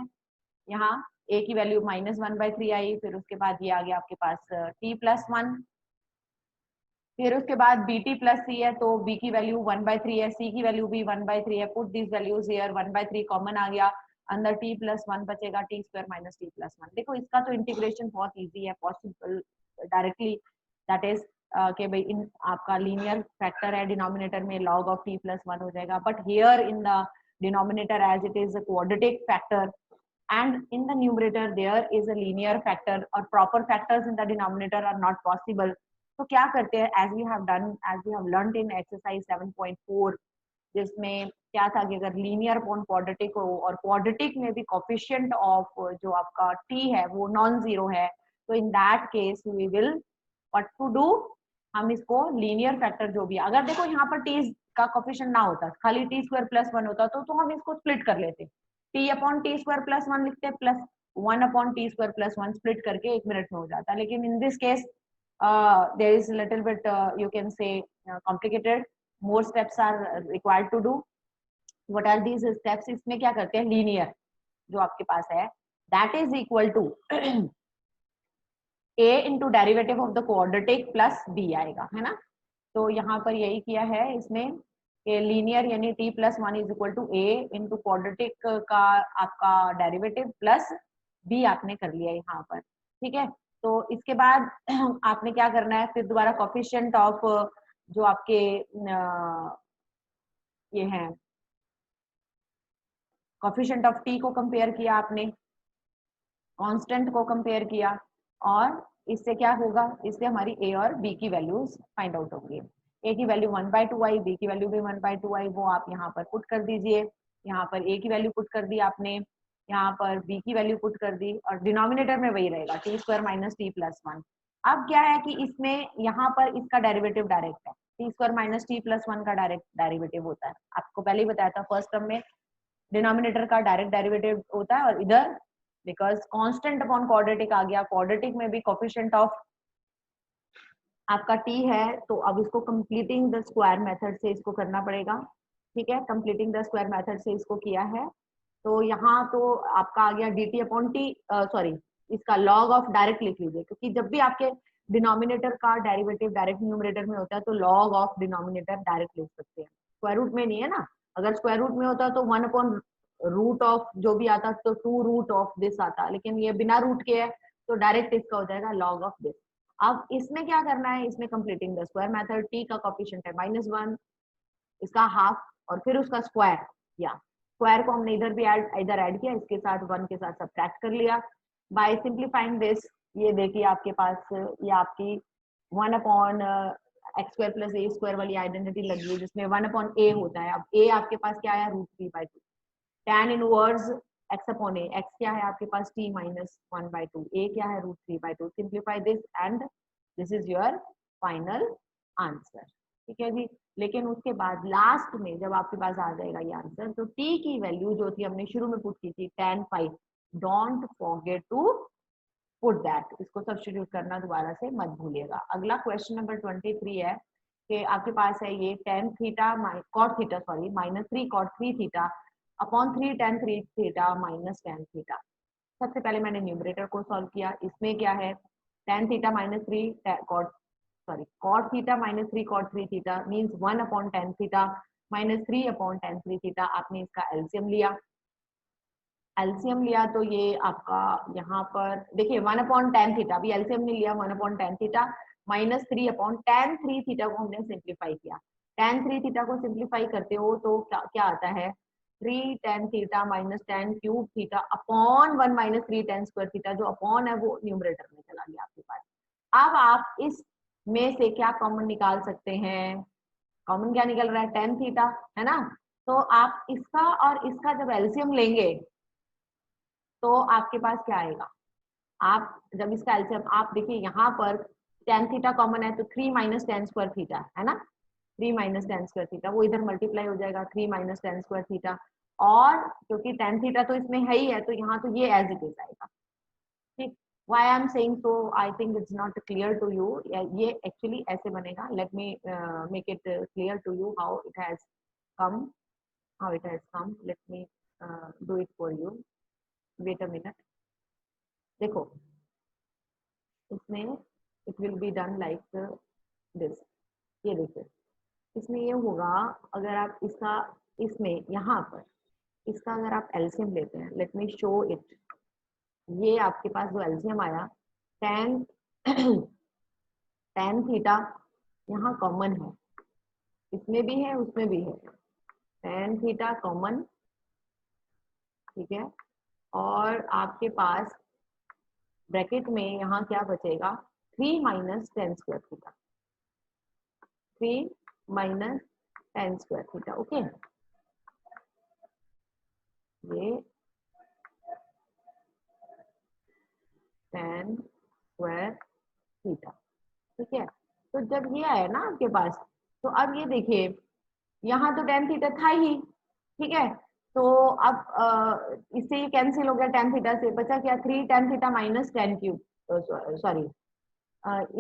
Speaker 1: यहाँ a की वैल्यू -1/3 आई, फिर उसके बाद ये आ गया आपके पास t प्लस 1, फिर उसके बाद bt प्लस c है तो b की वैल्यू 1/3 है, c की वैल्यू भी 1/3 है, put this values here, 1/3 common आ गया, अंदर t प्लस 1 बचेगा, t square minus t plus 1। देखो इसका तो इंटीग्रेशन बहुत इजी है, पॉसिबल डायरेक्टली, दैट इज कि भाई इन आपका लीनियर फैक्टर है डिनोमिनेटर में, log ऑफ t प्लस 1 हो जाएगा, but here in the denominator as it is a quadratic factor and in the numerator there is a linear factor or proper factors in the denominator are not possible. तो क्या करते हैं, as we have learned in exercise 7.4, जिसमें क्या था कि अगर linear upon quadratic हो और क्वाड्रेटिक में भी कोफिशिएंट ऑफ जो आपका t है वो नॉन जीरो है, तो in that case we will what to do, हम इसको लीनियर फैक्टर जो भी, अगर देखो यहाँ पर t का कोफिशिएंट ना होता, खाली t स्क्वायर प्लस 1 होता तो हम इसको स्प्लिट कर लेते, t अपॉन टी स्क्वायर प्लस 1 लिखते, plus 1 upon t square plus 1 split करके 1 मिनट में हो जाता, लेकिन in this case there is little bit you can say complicated, more steps are required to do. What are these steps? इसमें क्या करते हैं, लीनियर जो आपके पास है that is equal to a into derivative of the quadratic plus b आएगा, है ना। तो यहाँ पर यही किया है इसमें कि लीनियर यानी t plus 1 is equal to a into quadratic का आपका डेरिवेटिव प्लस b आपने कर लिया यहाँ पर, ठीक है। तो इसके बाद आपने क्या करना है, फिर दोबारा कोफिशिएंट ऑफ जो आपके ये हैं कोफिशिएंट ऑफ t को कंपेयर किया आपने, कांस्टेंट को कंपेयर किया, और इससे क्या होगा, इससे हमारी a और b की वैल्यूज फाइंड आउट होंगी। a की वैल्यू 1/2 आई, b की वैल्यू भी 1/2 आई, वो आप यहाँ पर पुट कर दीजिए, यहाँ पर a की वैल्यू पुट कर दी आपने, यहाँ पर b की वैल्यू पुट कर दी, और डिनोमिनेटर में वही रहेगा t square minus t plus 1। अब क्या है कि इसमें यहाँ पर इसका डेरिवेटिव डायरेक्ट है, t square minus t plus 1 का डायरेक्ट डेरिवेटिव होता है, आपको पहले ही बताया था फर्स्ट टर्म में डिनोमिनेटर का डायरेक्ट डेरिवेटिव होता है, और इधर बिकॉज कांस्टेंट अपॉन क्वाड्रेटिक आ गया, क्वाड्रेटिक में भी कोफिशिएंट ऑफ आपका t है, तो अब इसको कंप्लीटिंग द स्क्वायर मेथड से इसको करना पड़ेगा, ठीक है। कंप्लीटिंग द स्क्वायर मेथड से इसको किया है, तो यहाँ तो आपका आ गया dt अपॉन टी, सॉरी इसका लॉग ऑफ डायरेक्ट लिख लीजिए, क्योंकि जब भी आपके डिनोमिनेटर का डेरिवेटिव डायरेक्ट न्यूमरेटर में होता है तो लॉग ऑफ डिनोमिनेटर डायरेक्ट लिख सकते हैं, स्क्वायर रूट में नहीं है ना। अगर स्क्वायर रूट में होता तो 1 अपॉन रूट ऑफ जो भी आता तो 2 रूट ऑफ दिस आता, लेकिन ये बिना रूट के है तो डायरेक्ट इसका हो जाएगा लॉग ऑफ दिस। अब इसमें क्या करना है, इसमें completing the square method, t का कोफिशिएंट है -1, इसका हाफ और फिर उसका स्क्वायर, या स्क्वायर को हमने इधर भी इधर ऐड किया, इसके साथ 1 के साथ सब्ट्रैक्ट कर लिया। बाय सिंप्लीफाइंग दिस, ये देखिए आपके पास ये आपकी 1 अपॉन एक्स स्क्वायर प्लस ए स्क्वायर वाली आइडेंटिटी लगी है, जिसमें 1 अपॉन ए होता है। अब ए आपके पास क्या है, √3/2, tan इनवर्स x अपॉन ए, x क्या है आपके पास t माइनस 1/2, a क्या है √3/2, simplify this and this is your final answer, ठीक है जी। लेकिन उसके बाद लास्ट में जब आपके पास आ जाएगा ये आंसर, तो t की वैल्यू जो थी हमने शुरू में पुट की थी tan 5, don't forget to put that, इसको सब्स्टिट्यूट करना दोबारा से मत भूलिएगा। अगला क्वेश्चन नंबर 23 है कि आपके पास है ये tan theta cot theta sorry -3 cot 3 theta upon 3 tan 3 theta minus tan theta. सबसे पहले मैंने न्यूमरेटर को सॉल्व किया, इसमें क्या है tan theta -3 cot theta -3 cot 3 theta means 1 upon tan theta -3 upon tan 3 theta. आपने इसका एलसीएम लिया, एलसीएम लिया तो ये आपका यहाँ पर देखिए 1 अपॉन tan थीटा, अभी एलसीएम नहीं लिया, 1 upon tan theta -3 upon tan 3 theta को हमने सिंप्लीफाई किया। tan 3 थीटा को सिंप्लीफाई करते हो तो क्या आता है, 3 tan theta minus tan cube theta upon 1 minus 3 tan square theta, जो अपॉन है वो न्यूमरेटर में चला गया आपके पास। अब आप इस में से क्या कॉमन निकाल सकते हैं, कॉमन क्या निकल रहा है, tan थीटा है ना। तो आप इसका और इसका जब एलसीएम लेंगे तो आपके पास क्या आएगा, आप जब इसका एलसीएम आप देखिए यहाँ पर tan थीटा कॉमन है तो 3 माइनस tan स्क्वायर थीटा है ना, 3 माइनस tan स्क्वायर थीटा वो इधर मल्टीप्लाई हो जाएगा 3 माइनस tan स्क्वायर थीटा, और क्योंकि tan थीटा तो इसमें है ही है तो यहाँ तो ये एज इट इज आएगा, ठीक। why I am saying so, I think it's not clear to you, ये एक्चुअली ऐसे बनेगा, let me make it clear to you how it has come, let me do it for you, wait a minute। देखो इसमें it will be done like this, ये देखिए इसमें ये होगा, अगर आप इसका इसमें यहाँ पर इसका अगर आप एलसीएम लेते हैं, लेट मी शो इट, ये आपके पास जो एलसीएम आया tan tan थीटा यहाँ कॉमन है, इसमें भी है उसमें भी है, tan थीटा कॉमन, ठीक है। और आपके पास ब्रैकेट में यहाँ क्या बचेगा, 3 minus ten square theta, 3 minus ten square theta, okay. ये टेन स्क्वायर थीटा, ठीक है। तो जब ये आया ना आपके पास, तो अब ये देखिए यहाँ तो टेन थीटा था ही, ठीक है। तो अब इससे ये कैंसिल हो गया, टेन थीटा से बचा क्या, 3 tan theta minus ten cube, sorry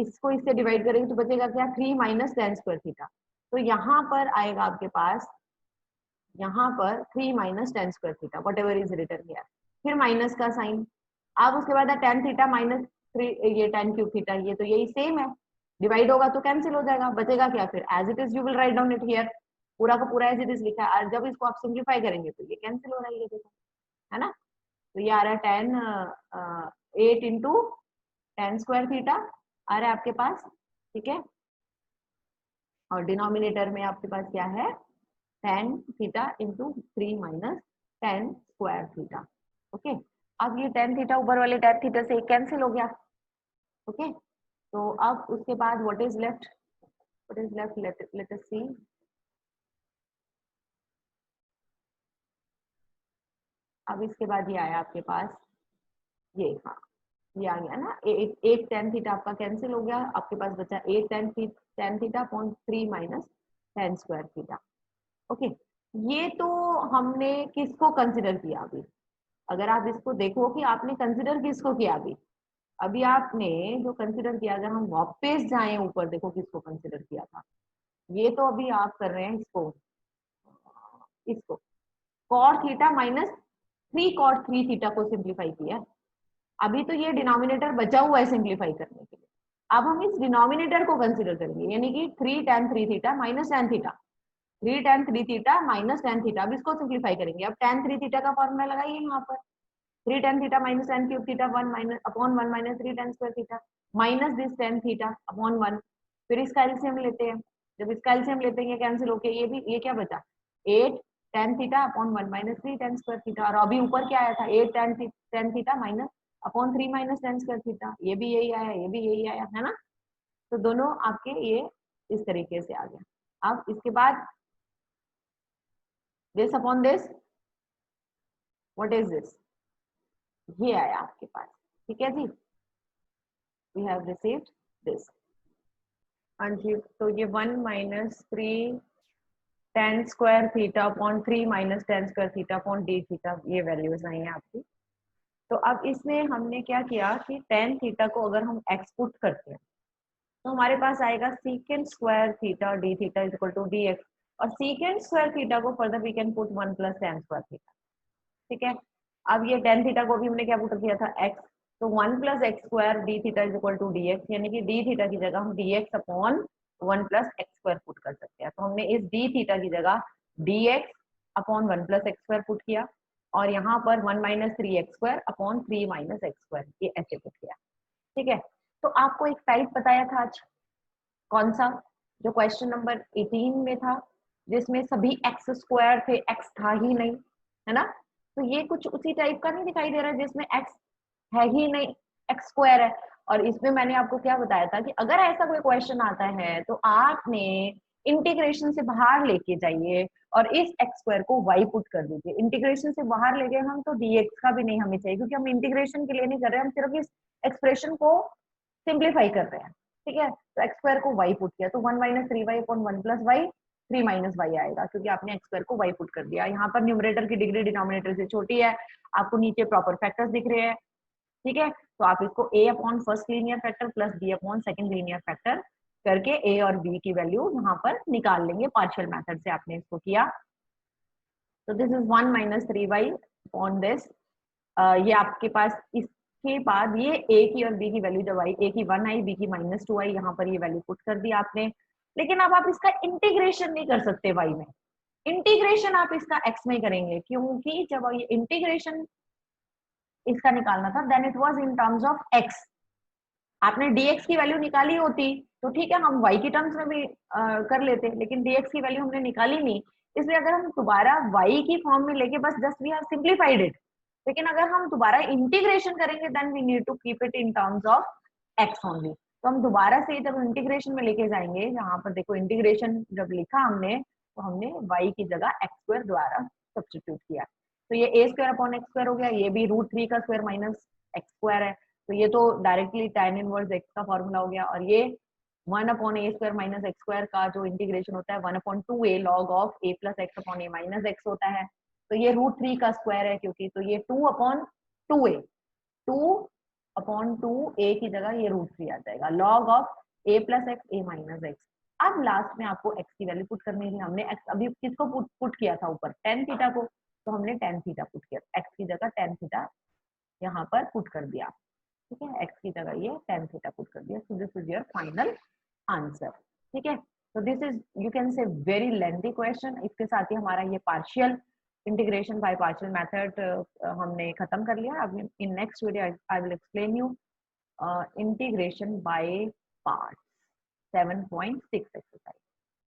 Speaker 1: इसको इससे डिवाइड करेंगे तो बचेगा क्या, 3 माइनस टेन स्क्वायर थीटा। तो यहाँ पर आएगा आपके पास, यहाँ पर 3 minus ten square theta, what ever is return here, फिर माइनस का साइन। अब उसके बाद टेन थीटा माइनस 3 ये टेन क्यूब थीटा, ये तो यही सेम है, डिवाइड होगा तो कैंसिल हो जाएगा, बचेगा क्या, फिर as it is you will write down it here, पूरा का पूरा एज इट इज लिखा है। और जब इसको आप सिंप्लीफाई करेंगे तो ये कैंसिल हो रहा है, ये देखो, है ना। तो ये आ रहा है 8 इंटू टेन स्क्वायर थीटा आ रहा है आपके पास, ठीक है। और डिनोमिनेटर में आपके पास क्या है, tan theta into 3 minus ten square theta, okay. अब ये टेन थीटा ऊपर वाले टेन थीटा से कैंसिल हो गया, ओके। तो अब उसके बाद what is left, let us see, अब इसके बाद ये आया आपके पास, ये हाँ ये आ गया ना, एक टेन थीटा आपका कैंसिल हो गया, आपके पास बचा 8 tan theta upon 3 minus ten square theta, okay. ये तो हमने किसको कंसिडर किया अभी, अगर आप इसको देखो कि आपने कंसिडर किसको किया अभी, अभी आपने जो कंसिडर किया, अगर हम वापस जाएं ऊपर देखो किसको कंसिडर किया था, ये तो अभी आप कर रहे हैं इसको cot theta minus 3 cot 3 theta को सिंप्लीफाई किया, अभी तो ये डिनोमिनेटर बचा हुआ है सिंप्लीफाई करने के लिए। अब हम इस डिनोमिनेटर को कंसिडर करेंगे, यानी कि 3 tan 3 theta minus tan theta, 3 tan 3 theta minus tan theta, अब इसको सिंप्लीफाई करेंगे। अब tan 3 थीटा का फॉर्मूला लगाइए यहाँ पर, 3 tan theta minus tan cube theta 1 minus upon 1 minus 3 tan square theta minus this tan theta upon 1, फिर इसका एलसीएम लेते हैं, जब इसका एलसीएम लेते हैं कैंसिल होके ये भी, ये क्या बचा 8 tan theta upon 1 minus 3 tan square theta, और अभी ऊपर क्या आया था 8 tan theta minus upon 3 minus tan square theta, ये भी यही आया, ये भी यही आया, है ना। तो दोनों आपके ये इस तरीके से आ गया। अब इसके बाद this upon this, what is this, ये आया आपके पास, ठीक है जी, वी हैव रिसीव्ड दिस। हाँ जी, तो ये 1 minus 3 tan square theta upon 3 minus tan square theta upon d theta, ये वैल्यूज आई हैं आपकी। तो अब इसमें हमने क्या किया कि tan थीटा को अगर हम x पुट करते हैं तो हमारे पास आएगा secant square theta d theta is equal to d x, और सीकेंट स्क्वायर थीटा को further we can put 1 plus tan square theta, ठीक है। अब ये tan थीटा को भी हमने क्या पुट किया था x, तो 1 plus x square d theta is equal to d x, यानी कि डी थीटा की जगह हम d x upon 1 plus x square put कर सकते हैं। तो हमने इस डी थीटा की जगह D x upon 1 plus x square put किया, और यहाँ पर 1 minus 3 x square upon 3 minus x square, ये ऐसे पुट किया, ठीक है। तो आपको एक टाइप बताया था आज, कौन सा, जो क्वेश्चन नंबर 18 में था, जिसमें सभी एक्स स्क्वायर थे, एक्स था ही नहीं, है ना। तो ये कुछ उसी टाइप का नहीं दिखाई दे रहा है जिसमें एक्स है ही नहीं, एक्स स्क्वायर है। और इसमें मैंने आपको क्या बताया था कि अगर ऐसा कोई क्वेश्चन आता है तो आपने इंटीग्रेशन से बाहर लेके जाइए और इस एक्स स्क्वायर को वाई पुट कर दीजिए। इंटीग्रेशन से बाहर ले गए हम तो dx का भी नहीं हमें चाहिए, क्योंकि हम इंटीग्रेशन के लिए नहीं कर रहे, हम सिर्फ इस एक्सप्रेशन को सिंप्लीफाई कर रहे हैं, ठीक है। तो एक्स स्क्वायर को वाई पुट किया तो 1 minus 3y upon 1 plus y, 3 minus y आएगा, क्योंकि आपने एक्स स्क्वायर को वाई पुट कर दिया। यहाँ पर न्यूमरेटर की डिग्री डिनोमिनेटर से छोटी है, आपको नीचे प्रॉपर फैक्टर्स दिख रहे हैं, ठीक है। तो आप इसको a upon first linear factor plus b upon second linear factor करके a और b की वैल्यू यहाँ पर निकाल लेंगे, पार्शियल मेथड से आपने इसको किया। तो this is 1 minus 3y upon this, ये आपके पास, इसके बाद ये a की और b की वैल्यू जब आई, a की 1 आई, b की -2 आई, यहाँ पर ये वैल्यू पुट कर दी आपने। लेकिन अब आप इसका इंटीग्रेशन नहीं कर सकते y में, इंटीग्रेशन आप इसका x में करेंगे, क्योंकि जब ये इंटीग्रेशन इसका निकालना था then it was in terms of x, आपने dx की वैल्यू निकाली होती तो ठीक है, हम y की टर्म्स में भी कर लेते, लेकिन dx की वैल्यू हमने निकाली नहीं, इसलिए अगर हम दोबारा y की फॉर्म में लेके बस just we have simplified it, लेकिन अगर हम दोबारा इंटीग्रेशन करेंगे then we need to keep it in terms of x only. तो हम दोबारा से जब इंटीग्रेशन में लेके जाएंगे, जहां पर देखो इंटीग्रेशन जब लिखा हमने, तो हमने y की जगह x स्क्वायर द्वारा सब्स्टिट्यूट किया, तो ये a square upon x square हो गया, ये भी √3 का स्क्वायर माइनस x स्क्वायर है, तो ये तो डायरेक्टली tan इनवर्स x का फॉर्मूला हो गया, और ये 1 अपॉन ए स्क्वायर माइनस एक्स स्क्वायर का जो इंटीग्रेशन होता है 1 upon 2a log of a plus x upon A minus x होता है, तो ये √3 का स्क्वायर है क्योंकि, तो ये 2 अपॉन 2a, 2 अपॉन 2a की जगह ये √3 आ जाएगा, log of a plus x A minus X. अब लास्ट में आपको x की वैल्यू पुट करनी थी, हमने x अभी किसको पुट किया था ऊपर, tan थीटा को, तो हमने tan थीटा पुट किया, x की जगह tan थीटा यहाँ पर पुट कर दिया, ठीक है, x की जगह ये tan थीटा पुट कर दिया, so this is your final answer. ठीक है, तो दिस इज यू कैन से वेरी लेंथी क्वेश्चन। इसके साथ ही हमारा ये partial integration by partial method हमने खत्म कर लिया। अब in next video I will explain you integration by parts 7.6 exercise.